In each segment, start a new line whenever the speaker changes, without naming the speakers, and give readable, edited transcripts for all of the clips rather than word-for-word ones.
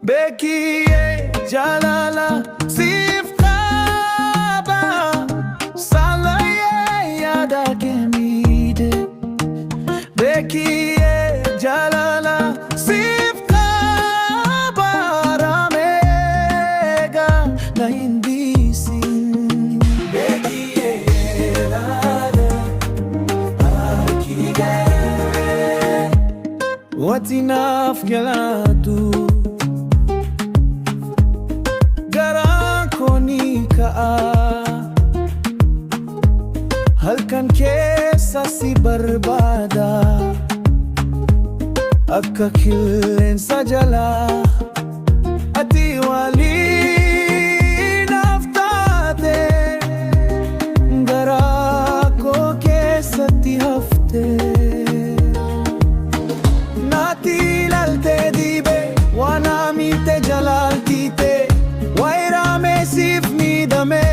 Bekiye jalala sif kaba salaye yada kemide. Bekiye jalala sif kaba ramega na hindi sin. Bekiye jalala akige what enough gelatu halkan keessa si barbaada akka qilleensa jalaa ati waliin haftaate garaa koo keessatti hafte naati ilaaltee dhiibee waan haamiite jalaaltiite waayiraame siif miidhame.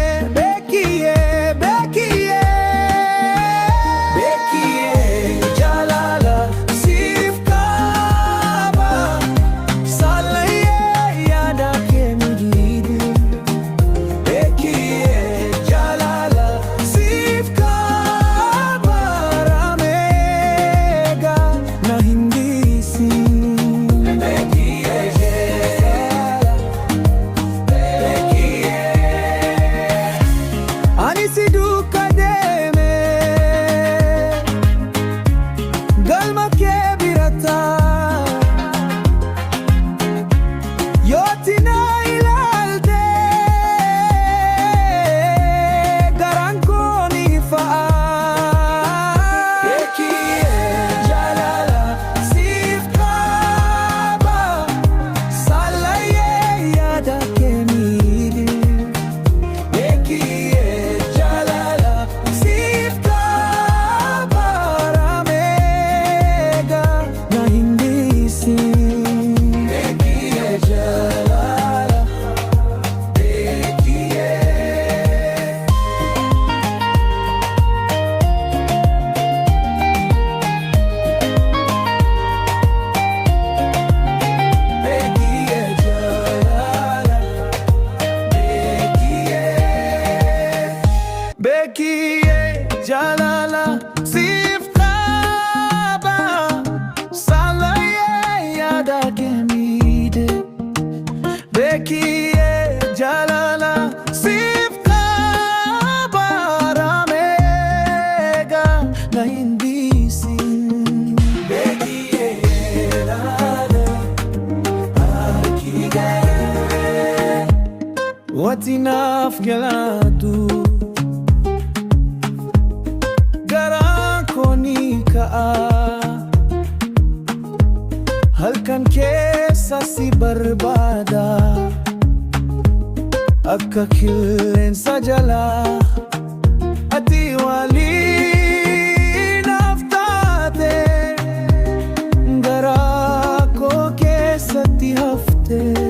Bekiye jalala sif kaba salaye yada kemide. Bekiye jalala sif kaba ramega na hindi sin. Bekiye jalala akige what enough gelatu halkan keessa si barbaada akka qilleensa jalaa ati waliin haftaate garaa koo keessatti hafte.